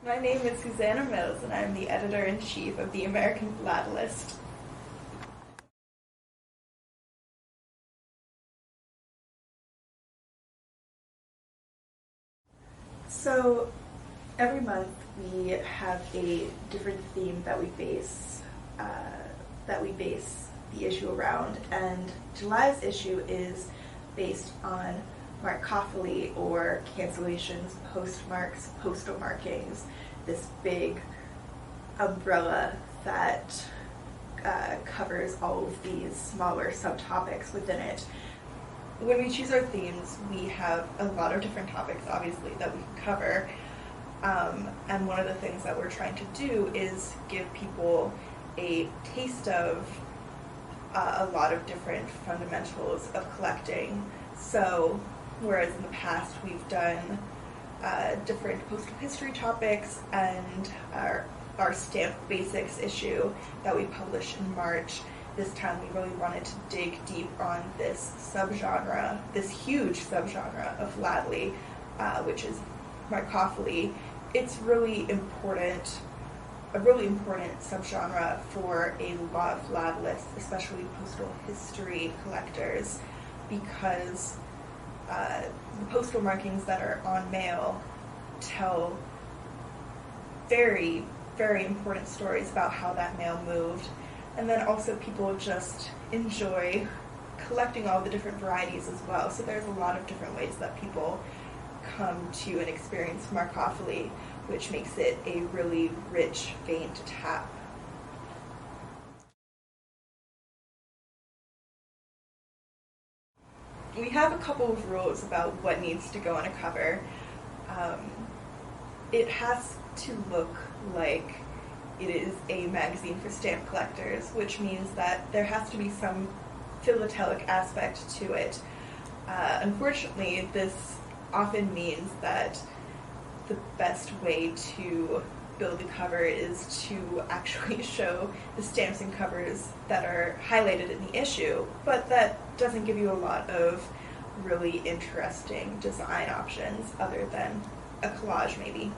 My name is Susanna Mills, and I'm the editor-in-chief of the American Philatelist. So every month we have a different theme that we base the issue around, and July's issue is based on marcophily, or cancellations, postmarks, postal markings, this big umbrella that covers all of these smaller subtopics within it. When we choose our themes, we have a lot of different topics, obviously, that we can cover. And one of the things that we're trying to do is give people a taste of a lot of different fundamentals of collecting. So, whereas in the past we've done different postal history topics and our stamp basics issue that we published in March, this time we really wanted to dig deep on this subgenre, this huge subgenre of philately, which is marcophily. It's really important, a really important subgenre for a lot of philatelists, especially postal history collectors, because the postal markings that are on mail tell very, very important stories about how that mail moved. And then also people just enjoy collecting all the different varieties as well. So there's a lot of different ways that people come to and experience marcophily, which makes it a really rich vein to tap. We have a couple of rules about what needs to go on a cover. It has to look like it is a magazine for stamp collectors, which means that there has to be some philatelic aspect to it. Unfortunately, this often means that the best way to build a cover is to actually show the stamps and covers that are highlighted in the issue, but that doesn't give you a lot of really interesting design options other than a collage maybe.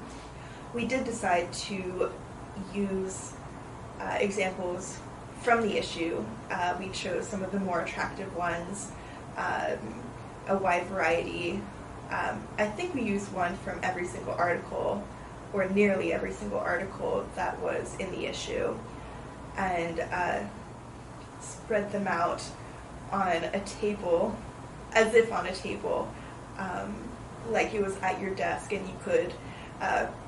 We did decide to use examples from the issue. We chose some of the more attractive ones, a wide variety. I think we used one from every single article, or nearly every single article that was in the issue, and spread them out on a table, as if on a table, like it was at your desk, and you could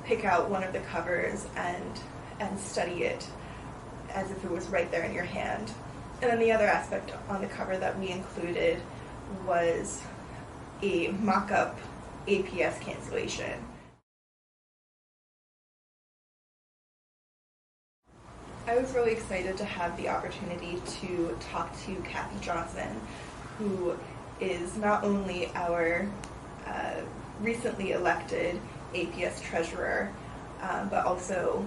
pick out one of the covers and study it as if it was right there in your hand. And then the other aspect on the cover that we included was a mock-up APS cancellation. I was really excited to have the opportunity to talk to Kathy Johnson, who is not only our recently elected APS treasurer, but also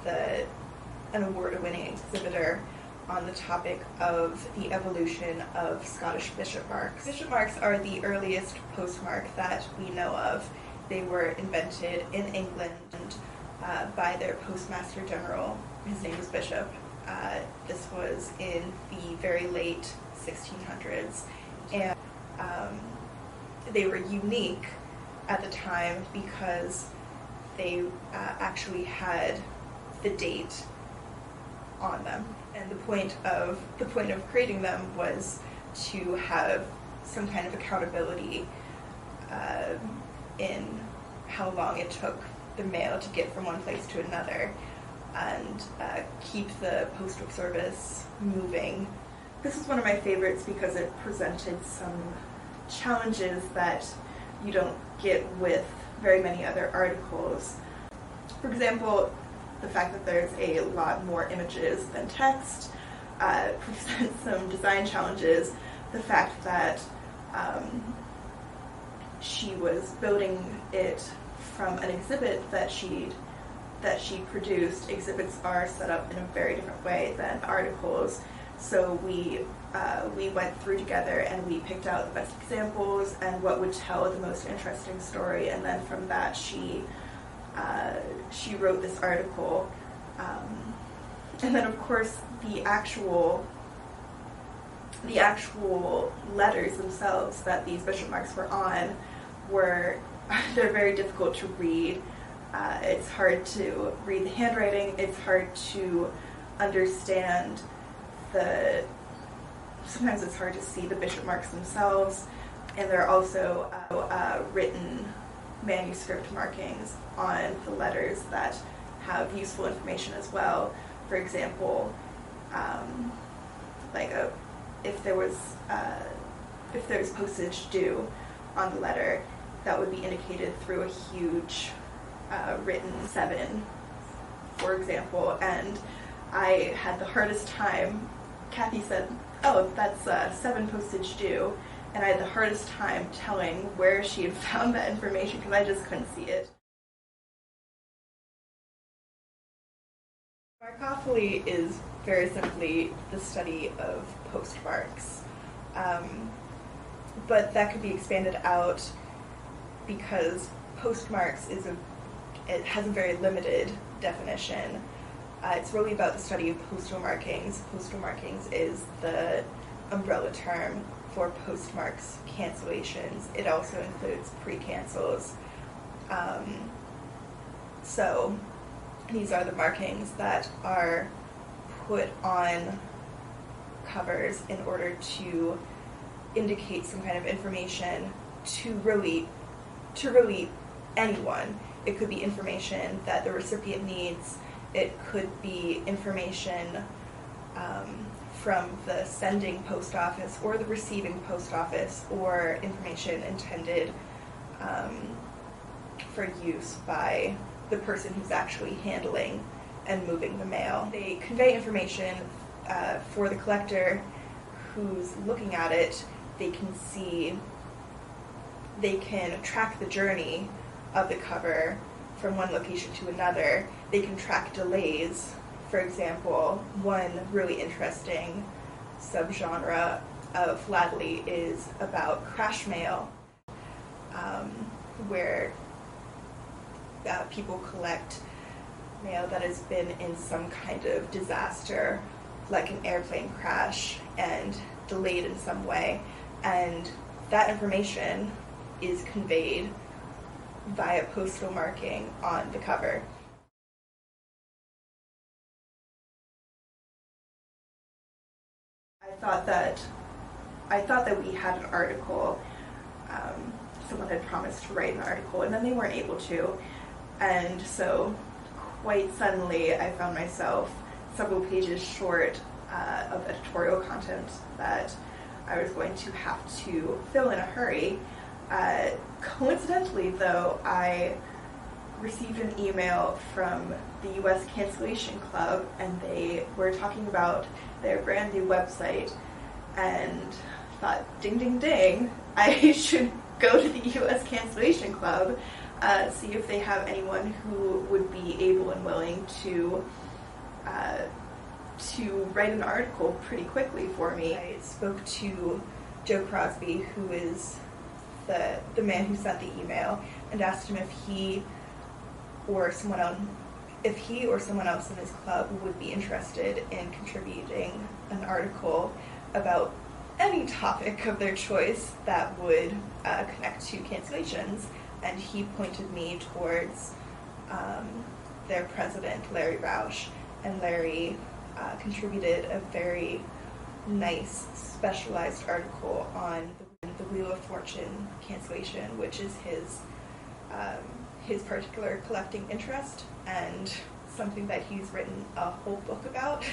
an award-winning exhibitor on the topic of the evolution of Scottish bishop marks. Bishop marks are the earliest postmark that we know of. They were invented in England by their postmaster general. His name was Bishop. This was in the very late 1600s, and they were unique at the time because they actually had the date on them. And the point of creating them was to have some kind of accountability in how long it took the mail to get from one place to another, and keep the postal service moving. This is one of my favorites because it presented some challenges that you don't get with very many other articles. For example, the fact that there's a lot more images than text presents some design challenges. The fact that she was building it from an exhibit that she produced. Exhibits are set up in a very different way than articles. So we went through together and we picked out the best examples and what would tell the most interesting story, and then from that she she wrote this article. And then, of course, the actual letters themselves that these bishop marks were on they're very difficult to read. It's hard to read the handwriting. It's hard to understand sometimes it's hard to see the bishop marks themselves, and there are also written manuscript markings on the letters that have useful information as well. For example, if there was postage due on the letter, that would be indicated through a huge written 7, for example. And I had the hardest time. Kathy said, "Oh, that's 7 postage due," and I had the hardest time telling where she had found that information because I just couldn't see it. Marcophily is very simply the study of postmarks, but that could be expanded out because postmarks it has a very limited definition. It's really about the study of postal markings. Postal markings is the umbrella term for postmarks cancellations. It also includes pre-cancels. So these are the markings that are put on covers in order to indicate some kind of information to really anyone. It could be information that the recipient needs. It could be information from the sending post office or the receiving post office, or information intended for use by the person who's actually handling and moving the mail. They convey information for the collector who's looking at it. They can track the journey of the cover from one location to another. They can track delays. For example, one really interesting subgenre of philately is about crash mail, where people collect mail that has been in some kind of disaster, like an airplane crash, and delayed in some way, and that information is conveyed via postal marking on the cover. I thought that we had an article. Someone had promised to write an article, and then they weren't able to. And so, quite suddenly, I found myself several pages short of editorial content that I was going to have to fill in a hurry. Coincidentally, though, I received an email from the U.S. Cancellation Club, and they were talking about their brand new website, and thought, ding, ding, ding, I should go to the U.S. Cancellation Club, see if they have anyone who would be able and willing to write an article pretty quickly for me. I spoke to Joe Crosby, who is the man who sent the email, and asked him if he or someone else in his club would be interested in contributing an article about any topic of their choice that would connect to cancellations. And he pointed me towards their president, Larry Rausch, and Larry contributed a very nice specialized article on the Wheel of Fortune cancellation, which is his particular collecting interest, and something that he's written a whole book about,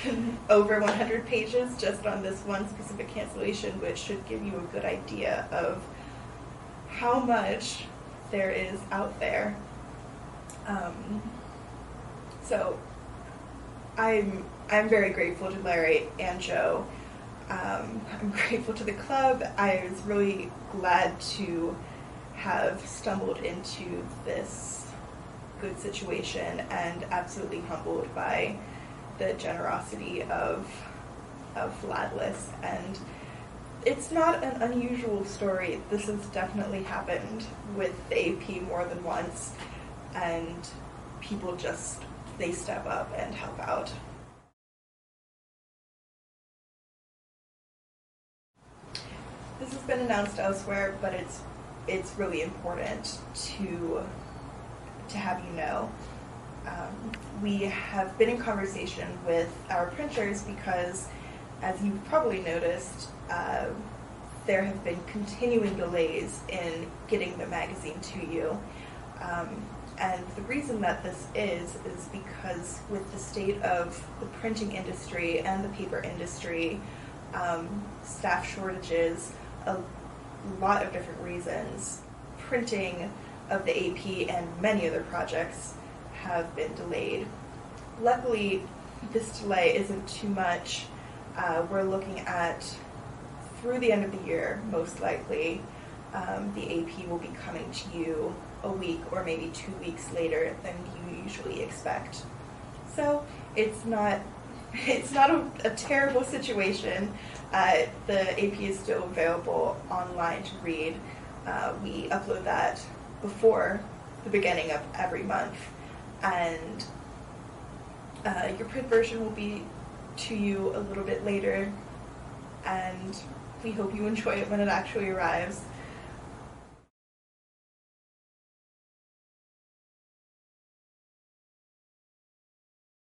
over 100 pages just on this one specific cancellation, which should give you a good idea of how much there is out there. So I'm very grateful to Larry and Joe. I'm grateful to the club. I was really glad to have stumbled into this good situation, and absolutely humbled by the generosity of Philatelists. And it's not an unusual story. This has definitely happened with the AP more than once, and people just, they step up and help out. This has been announced elsewhere, but it's really important to have you know. We have been in conversation with our printers because, as you've probably noticed, there have been continuing delays in getting the magazine to you. And the reason that this is because with the state of the printing industry and the paper industry, staff shortages, a lot of different reasons, printing of the AP and many other projects have been delayed. Luckily, this delay isn't too much. We're looking at, through the end of the year, most likely, the AP will be coming to you a week or maybe 2 weeks later than you usually expect. So it's not a terrible situation. The AP is still available online to read. We upload that before the beginning of every month, and your print version will be to you a little bit later, and we hope you enjoy it when it actually arrives.